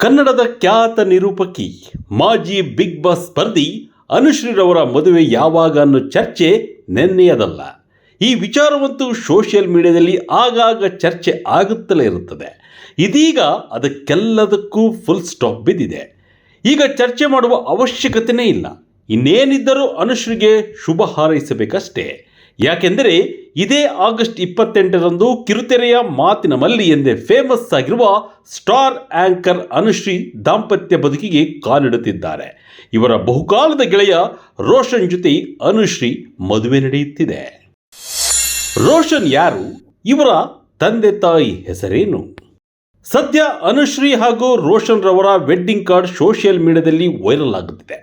ಕನ್ನಡದ ಖ್ಯಾತ ನಿರೂಪಕಿ ಮಾಜಿ ಬಿಗ್ ಬಾಸ್ ಸ್ಪರ್ಧಿ ಅನುಶ್ರೀರವರ ಮದುವೆ ಯಾವಾಗ ಅನ್ನೋ ಚರ್ಚೆ ನೆನ್ನೆಯದಲ್ಲ. ಈ ವಿಚಾರವಂತೂ ಸೋಷಿಯಲ್ ಮೀಡಿಯಾದಲ್ಲಿ ಆಗಾಗ ಚರ್ಚೆ ಆಗುತ್ತಲೇ ಇರುತ್ತದೆ. ಇದೀಗ ಅದಕ್ಕೆಲ್ಲದಕ್ಕೂ ಫುಲ್ ಸ್ಟಾಪ್ ಬಿದ್ದಿದೆ. ಈಗ ಚರ್ಚೆ ಮಾಡುವ ಅವಶ್ಯಕತೆಯೇ ಇಲ್ಲ. ಇನ್ನೇನಿದ್ದರೂ ಅನುಶ್ರೀಗೆ ಶುಭ ಹಾರೈಸಬೇಕಷ್ಟೇ. ಯಾಕೆಂದರೆ ಇದೇ ಆಗಸ್ಟ್ 28ರಂದು ಕಿರುತೆರೆಯ ಮಾತಿನ ಮಲ್ಲಿ ಎಂದೇ ಫೇಮಸ್ ಆಗಿರುವ ಸ್ಟಾರ್ ಆಂಕರ್ ಅನುಶ್ರೀ ದಾಂಪತ್ಯ ಬದುಕಿಗೆ ಕಾಲಿಡುತ್ತಿದ್ದಾರೆ. ಇವರ ಬಹುಕಾಲದ ಗೆಳೆಯ ರೋಷನ್ ಜೊತೆ ಅನುಶ್ರೀ ಮದುವೆ ನಡೆಯುತ್ತಿದೆ. ರೋಷನ್ ಯಾರು? ಇವರ ತಂದೆ ತಾಯಿ ಹೆಸರೇನು? ಸದ್ಯ ಅನುಶ್ರೀ ಹಾಗೂ ರೋಷನ್ ರವರ ವೆಡ್ಡಿಂಗ್ ಕಾರ್ಡ್ ಸೋಷಿಯಲ್ ಮೀಡಿಯಾದಲ್ಲಿ ವೈರಲ್ ಆಗುತ್ತಿದೆ.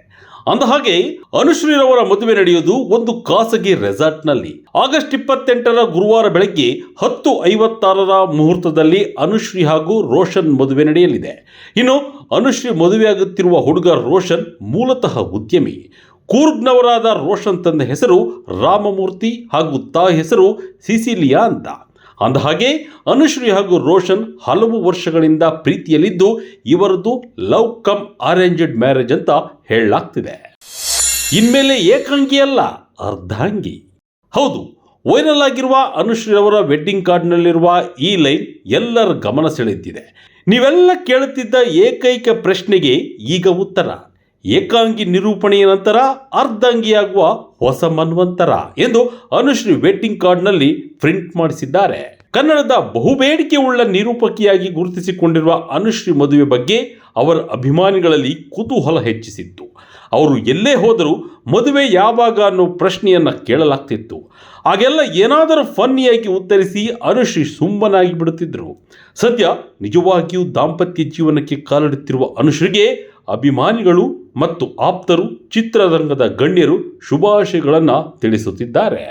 ಅಂದಹಾಗೆ ಅನುಶ್ರೀರವರ ಮದುವೆ ನಡೆಯುವುದು ಒಂದು ಖಾಸಗಿ ರೆಸಾರ್ಟ್ನಲ್ಲಿ. ಆಗಸ್ಟ್ 28ರ ಗುರುವಾರ ಬೆಳಗ್ಗೆ 10:56 ಮುಹೂರ್ತದಲ್ಲಿ ಅನುಶ್ರೀ ಹಾಗೂ ರೋಷನ್ ಮದುವೆ ನಡೆಯಲಿದೆ. ಇನ್ನು ಅನುಶ್ರೀ ಮದುವೆಯಾಗುತ್ತಿರುವ ಹುಡುಗ ರೋಷನ್ ಮೂಲತಃ ಉದ್ಯಮಿ. ಕೂರ್ಗ್ನವರಾದ ರೋಷನ್ ತಂದೆ ಹೆಸರು ರಾಮಮೂರ್ತಿ ಹಾಗೂ ತಾಯಿ ಹೆಸರು ಸಿಸಿಲಿಯಾ ಅಂತ. ಅಂದಹಾಗೆ ಅನುಶ್ರೀ ಹಾಗೂ ರೋಷನ್ ಹಲವು ವರ್ಷಗಳಿಂದ ಪ್ರೀತಿಯಲ್ಲಿದ್ದು ಇವರದ್ದು ಲವ್ ಕಮ್ ಅರೇಂಜ್ಡ್ ಮ್ಯಾರೇಜ್ ಅಂತ ಹೇಳಲಾಗ್ತಿದೆ. ಇನ್ಮೇಲೆ ಏಕಾಂಗಿ ಅಲ್ಲ, ಅರ್ಧಾಂಗಿ. ಹೌದು, ವೈರಲ್ ಆಗಿರುವ ಅನುಶ್ರೀರವರ ವೆಡ್ಡಿಂಗ್ ಕಾರ್ಡ್ನಲ್ಲಿರುವ ಈ ಲೈನ್ ಎಲ್ಲರ ಗಮನ ಸೆಳೆದಿದೆ. ನೀವೆಲ್ಲ ಕೇಳುತ್ತಿದ್ದ ಏಕೈಕ ಪ್ರಶ್ನೆಗೆ ಈಗ ಉತ್ತರ. ಏಕಾಂಗಿ ನಿರೂಪಣೆಯ ನಂತರ ಅರ್ಧಾಂಗಿಯಾಗುವ ಹೊಸ ಮನ್ವಂತರ ಎಂದು ಅನುಶ್ರೀ ವೆಡ್ಡಿಂಗ್ ಕಾರ್ಡ್ನಲ್ಲಿ ಪ್ರಿಂಟ್ ಮಾಡಿಸಿದ್ದಾರೆ. ಕನ್ನಡದ ಬಹುಬೇಡಿಕೆ ಉಳ್ಳ ನಿರೂಪಕಿಯಾಗಿ ಗುರುತಿಸಿಕೊಂಡಿರುವ ಅನುಶ್ರೀ ಮದುವೆ ಬಗ್ಗೆ ಅವರ ಅಭಿಮಾನಿಗಳಲ್ಲಿ ಕುತೂಹಲ ಹೆಚ್ಚಿಸಿತ್ತು. ಅವರು ಎಲ್ಲೇ ಹೋದರೂ ಮದುವೆ ಯಾವಾಗ ಅನ್ನೋ ಪ್ರಶ್ನೆಯನ್ನು ಕೇಳಲಾಗ್ತಿತ್ತು. ಆಗೆಲ್ಲ ಏನಾದರೂ ಫನ್ನಿಯಾಗಿ ಉತ್ತರಿಸಿ ಅನುಶ್ರೀ ಸುಮ್ಮನಾಗಿ ಬಿಡುತ್ತಿದ್ದರು. ಸದ್ಯ ನಿಜವಾಗಿಯೂ ದಾಂಪತ್ಯ ಜೀವನಕ್ಕೆ ಕಾಲಿಡುತ್ತಿರುವ ಅನುಶ್ರೀಗೆ ಅಭಿಮಾನಿಗಳು ಮತ್ತು ಆಪ್ತರು, ಚಿತ್ರರಂಗದ ಗಣ್ಯರು ಶುಭಾಶಯಗಳನ್ನು ತಿಳಿಸುತ್ತಿದ್ದಾರೆ.